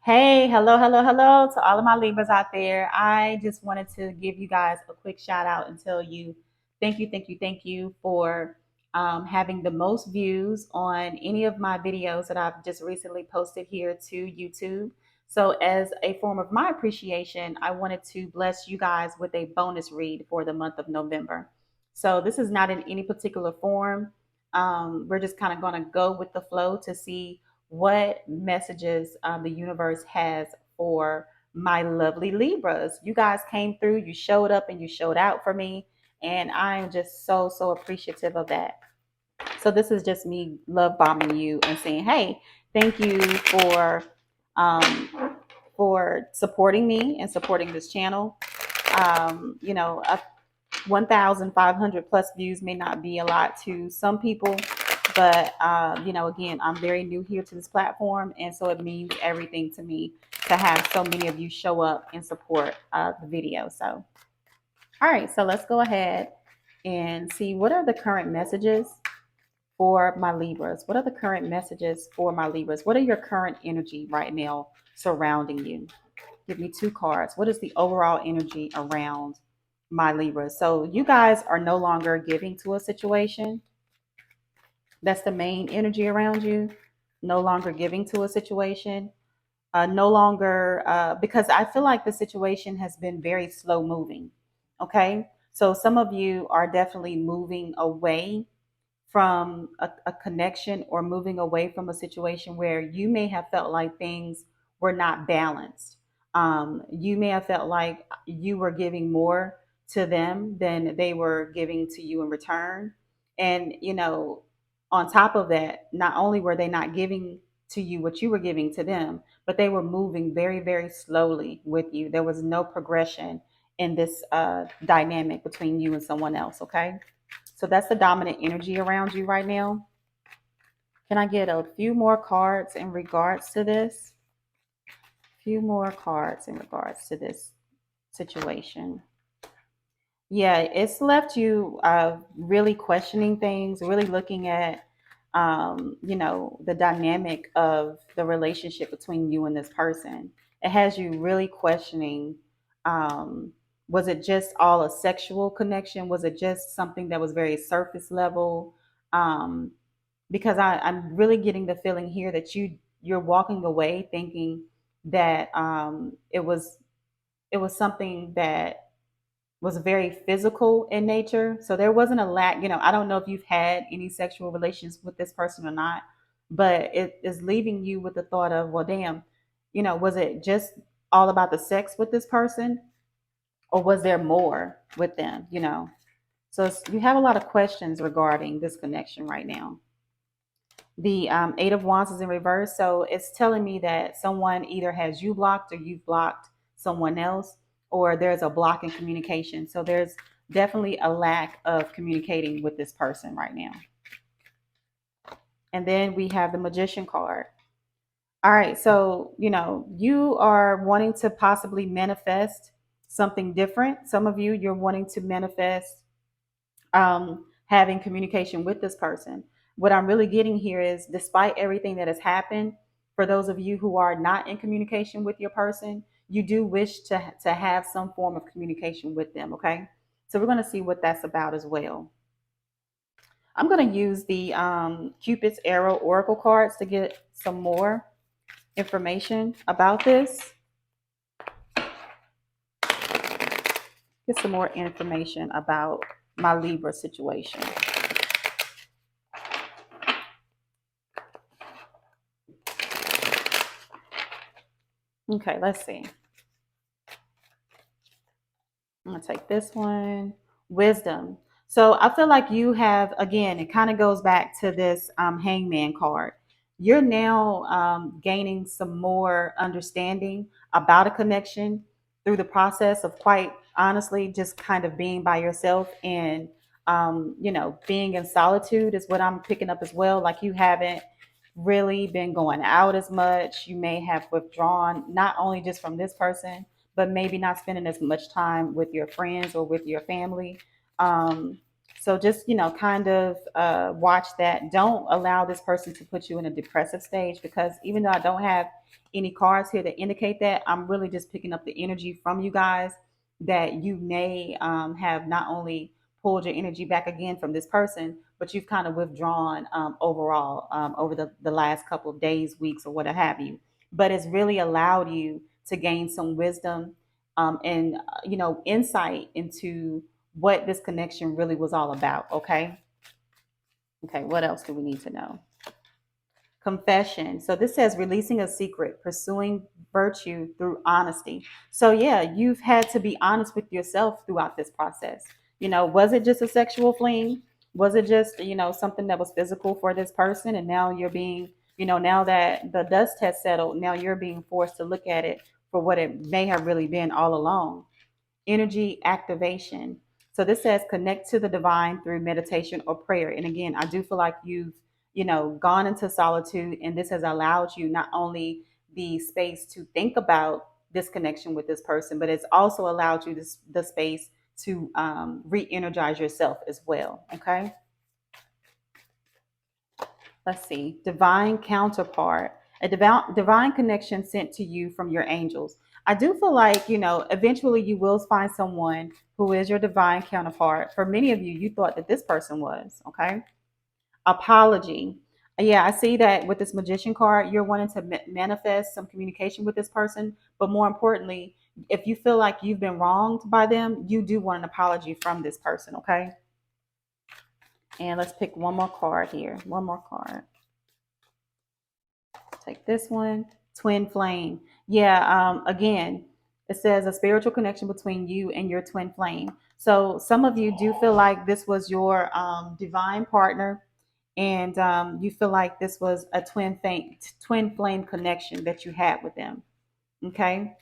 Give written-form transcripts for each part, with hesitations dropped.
Hey, hello, hello, hello to all of my Libras out there. I just wanted to give you guys a quick shout out and tell you thank you for having the most views on any of my videos that I've just recently posted here to YouTube. So, as a form of my appreciation, I wanted to bless you guys with a bonus read for the month of November. So, this is not in any particular form. We're just kind of going to go with the flow to see what messages the universe has for my lovely Libras. You guys came through, you showed up, and you showed out for me. And I am just so appreciative of that. So, this is just me love bombing you and saying, hey, thank you for supporting me and supporting this channel. Um, you know, a 1,500 plus views may not be a lot to some people, but again, I'm very new here to this platform, and so it means everything to me to have so many of you show up and support the video. So, all right, so let's go ahead and see what are the current messages for my Libras. What are the current messages for my Libras? What are your current energy right now surrounding you? Give me two cards. What is the overall energy around my Libras? So you guys are no longer giving to a situation. That's the main energy around you. No longer giving to a situation. No longer, because I feel like the situation has been very slow moving. Okay. So some of you are definitely moving away from a connection or moving away from a situation where you may have felt like things were not balanced. You may have felt like you were giving more to them than they were giving to you in return. And, on top of that, not only were they not giving to you what you were giving to them, but they were moving very slowly with you. There was no progression in this dynamic between you and someone else. Okay. So that's the dominant energy around you right now. Can I get a few more cards in regards to this? A few more cards in regards to this situation. Yeah, it's left you really questioning things, really looking at, the dynamic of the relationship between you and this person. It has you really questioning, um, was it just all a sexual connection? Was it just something that was very surface level? Um, because I'm really getting the feeling here that you're walking away thinking that it was something that was very physical in nature. So there wasn't a lack, I don't know if you've had any sexual relations with this person or not, but it is leaving you with the thought of, well, damn, was it just all about the sex with this person, or was there more with them, So you have a lot of questions regarding this connection right now. The Eight of Wands is in reverse. So it's telling me that someone either has you blocked or you've blocked someone else, or there's a block in communication. So there's definitely a lack of communicating with this person right now. And then we have the Magician card. All right. So, you are wanting to possibly manifest something different. Some of you, you're wanting to manifest having communication with this person. What I'm really getting here is, despite everything that has happened, for those of you who are not in communication with your person, you do wish to have some form of communication with them. Okay. So we're going to see what that's about as well. I'm going to use the Cupid's Arrow Oracle cards to get some more information about this. Get some more information about my Libra situation. Okay, let's see. I'm going to take this one. Wisdom. So I feel like you have, again, it kind of goes back to this hangman card. You're now gaining some more understanding about a connection through the process of, quite honestly, just kind of being by yourself and, being in solitude is what I'm picking up as well. Like, you haven't really been going out as much. You may have withdrawn, not only just from this person, but maybe not spending as much time with your friends or with your family. So just, kind of watch that. Don't allow this person to put you in a depressive stage, because even though I don't have any cards here that indicate that. I'm really just picking up the energy from you guys that you may have not only pulled your energy back again from this person, but you've kind of withdrawn overall over the last couple of days, weeks, or what have you. But it's really allowed you to gain some wisdom and insight into what this connection really was all about. Okay, what else do we need to know? Confession. So this says releasing a secret, pursuing virtue through honesty. So yeah, you've had to be honest with yourself throughout this process. Was it just a sexual fling? Was it just, something that was physical for this person? And now you're being, now that the dust has settled, now you're being forced to look at it for what it may have really been all along. Energy activation. So this says connect to the divine through meditation or prayer. And again, I do feel like you've, gone into solitude, and this has allowed you not only the space to think about this connection with this person, but it's also allowed you the space to re-energize yourself as well. Okay. Let's see, divine counterpart, a divine connection sent to you from your angels. I do feel like, eventually you will find someone who is your divine counterpart. For many of you, you thought that this person was. Okay. Apology. Yeah, I see that with this magician card, you're wanting to manifest some communication with this person. But more importantly, if you feel like you've been wronged by them, you do want an apology from this person. Okay. And let's pick one more card here. One more card. Take this one. Twin flame. Yeah, again, it says a spiritual connection between you and your twin flame. So some of you do feel like this was your divine partner, and you feel like this was a twin flame connection that you had with them. Okay.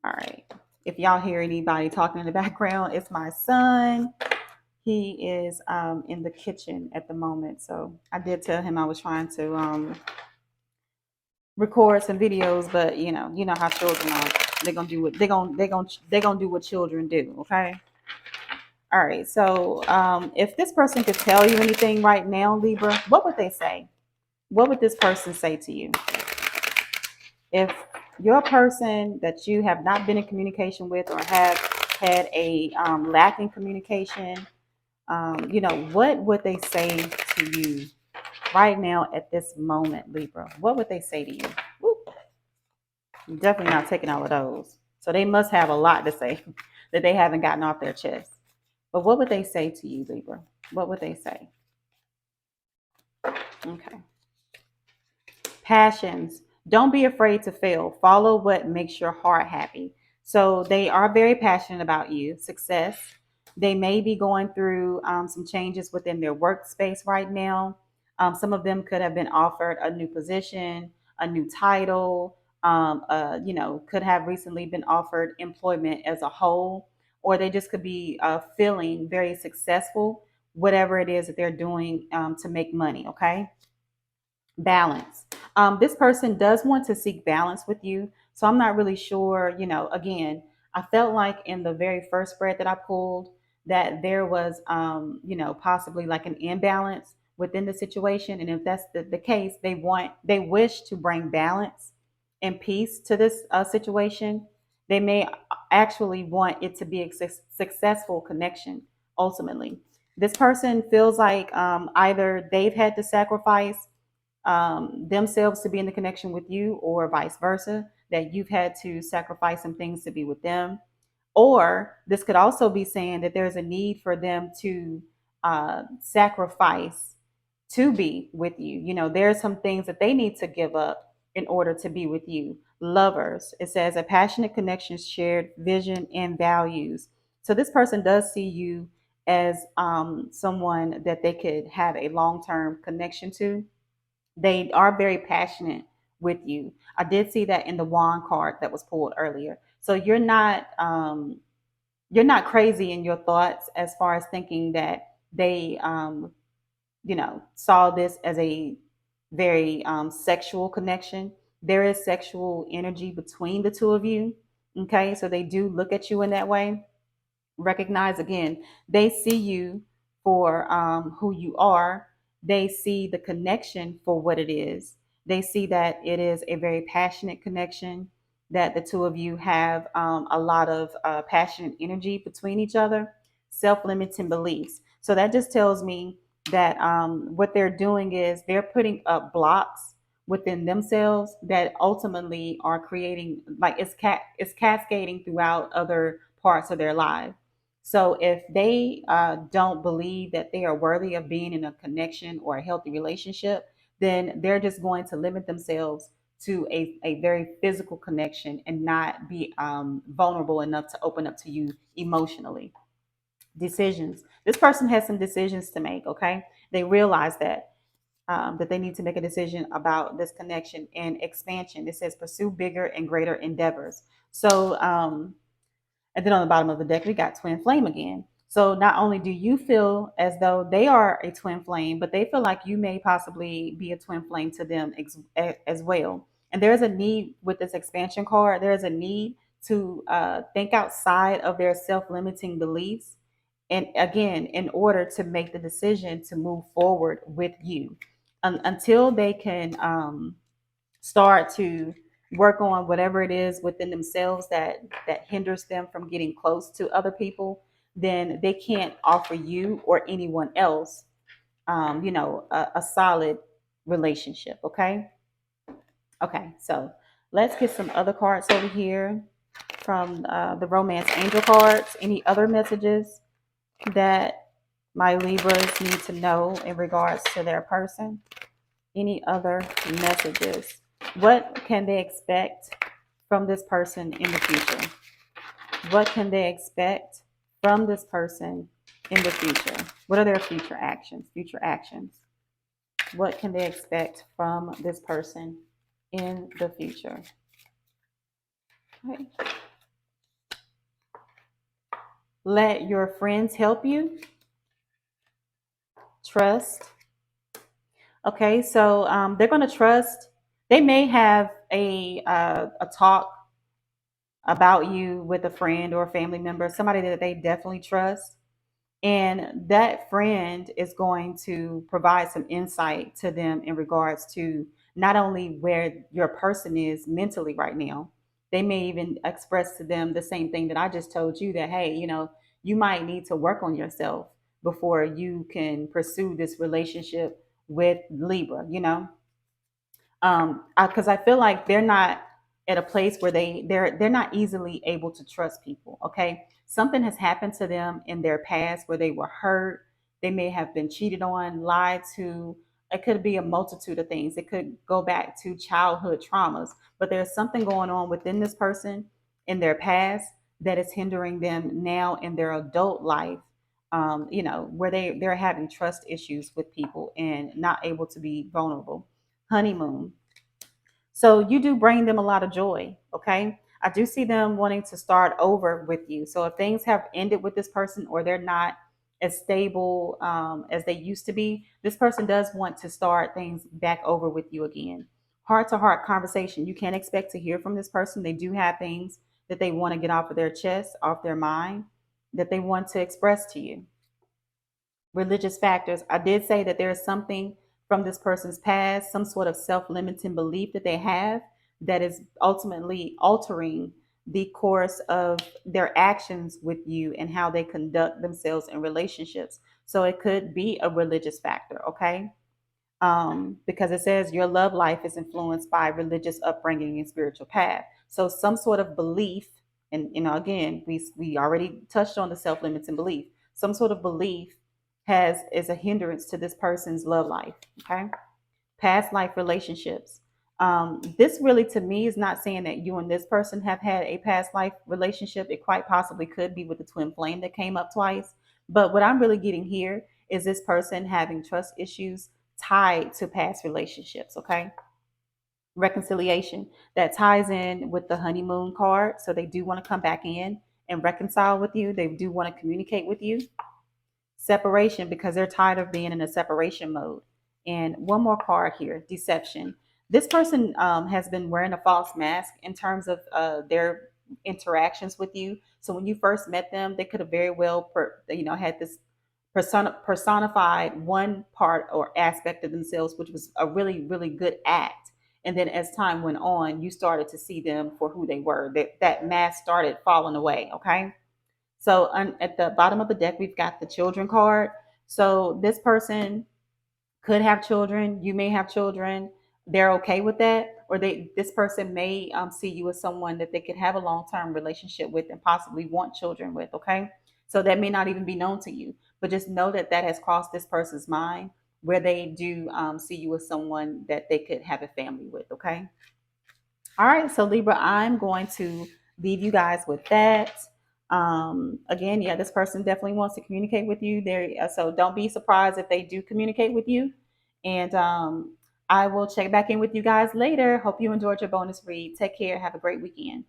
All right. If y'all hear anybody talking in the background, it's my son. He is in the kitchen at the moment. So I did tell him I was trying to record some videos, but you know how children are. They're gonna do what they're gonna do what children do. Okay. All right. So if this person could tell you anything right now, Libra, what would they say? What would this person say to you? If you're a person that you have not been in communication with, or have had a lack in communication, what would they say to you right now at this moment, Libra? What would they say to you? Woo. I'm definitely not taking all of those. So they must have a lot to say that they haven't gotten off their chest. But what would they say to you, Libra? What would they say? Okay. Passions. Don't be afraid to fail. Follow what makes your heart happy. So they are very passionate about you, success. They may be going through some changes within their workspace right now. Some of them could have been offered a new position, a new title, could have recently been offered employment as a whole, or they just could be feeling very successful, whatever it is that they're doing to make money. Okay. Balance. This person does want to seek balance with you. So I'm not really sure, again, I felt like in the very first spread that I pulled that there was, possibly like an imbalance within the situation. And if that's the case, they wish to bring balance and peace to this situation. They may actually want it to be a successful connection ultimately. This person feels like either they've had to sacrifice themselves to be in the connection with you, or vice versa, that you've had to sacrifice some things to be with them. Or this could also be saying that there's a need for them to sacrifice to be with you. There are some things that they need to give up in order to be with you. Lovers, it says a passionate connection, shared vision and values. So this person does see you as someone that they could have a long-term connection to. They are very passionate with you. I did see that in the wand card that was pulled earlier. So you're not crazy in your thoughts as far as thinking that they saw this as a very sexual connection. There is sexual energy between the two of you. Okay, so they do look at you in that way. Recognize again, they see you for who you are. They see the connection for what it is. They see that it is a very passionate connection, that the two of you have a lot of passionate energy between each other, self-limiting beliefs. So that just tells me that what they're doing is they're putting up blocks within themselves that ultimately are creating, like, it's cascading throughout other parts of their life. So if they don't believe that they are worthy of being in a connection or a healthy relationship, then they're just going to limit themselves to a very physical connection and not be vulnerable enough to open up to you emotionally. Decisions. This person has some decisions to make. Okay, they realize that they need to make a decision about this connection and expansion. It says pursue bigger and greater endeavors. So and then on the bottom of the deck, we got twin flame again. So not only do you feel as though they are a twin flame, but they feel like you may possibly be a twin flame to them as well. And there is a need with this expansion card. There is a need to think outside of their self-limiting beliefs. And again, in order to make the decision to move forward with you, until they can start to work on whatever it is within themselves that hinders them from getting close to other people, then they can't offer you or anyone else a solid relationship. Okay, so let's get some other cards over here from the romance angel cards. Any other messages that my Libras need to know in regards to their person? Any other messages? What can they expect from this person in the future? What can they expect from this person in the future? What are their future actions? Future actions. What can they expect from this person in the future? Okay. Let your friends help you. Trust. Okay, so they're going to trust. They may have a talk about you with a friend or a family member, somebody that they definitely trust. And that friend is going to provide some insight to them in regards to not only where your person is mentally right now, they may even express to them the same thing that I just told you, that, hey, you might need to work on yourself before you can pursue this relationship with Libra. Because I feel like they're not at a place where they're not easily able to trust people. Okay, something has happened to them in their past where they were hurt. They may have been cheated on, lied to. It could be a multitude of things. It could go back to childhood traumas, but there's something going on within this person in their past that is hindering them now in their adult life. Where they're having trust issues with people and not able to be vulnerable. Honeymoon. So you do bring them a lot of joy. Okay. I do see them wanting to start over with you. So if things have ended with this person, or they're not as stable as they used to be, this person does want to start things back over with you again. Heart to heart conversation. You can't expect to hear from this person. They do have things that they want to get off of their chest, off their mind, that they want to express to you. Religious factors. I did say that there is something from this person's past, some sort of self-limiting belief that they have, that is ultimately altering the course of their actions with you and how they conduct themselves in relationships. So it could be a religious factor. Okay. Because it says your love life is influenced by religious upbringing and spiritual path. So some sort of belief, and again, we already touched on the self-limiting belief. Some sort of belief has is a hindrance to this person's love life. Okay, past life relationships. This really, to me, is not saying that you and this person have had a past life relationship. It quite possibly could be with the twin flame that came up twice. But what I'm really getting here is this person having trust issues tied to past relationships. Okay. Reconciliation, that ties in with the honeymoon card. So they do want to come back in and reconcile with you. They do want to communicate with you. Separation, because they're tired of being in a separation mode. And one more card here, deception. This person has been wearing a false mask in terms of their interactions with you. So when you first met them, they could have very well had this personified one part or aspect of themselves, which was a really, really good act. And then as time went on, you started to see them for who they were. That mask started falling away. Okay. So at the bottom of the deck, we've got the children card. So this person could have children. You may have children. They're okay with that, or this person may see you as someone that they could have a long term relationship with and possibly want children with. Okay, so that may not even be known to you, but just know that that has crossed this person's mind where they do see you as someone that they could have a family with. Okay. All right, so Libra, I'm going to leave you guys with that. Again, yeah, this person definitely wants to communicate with you. There, so don't be surprised if they do communicate with you. And I will check back in with you guys later. Hope you enjoyed your bonus read. Take care. Have a great weekend.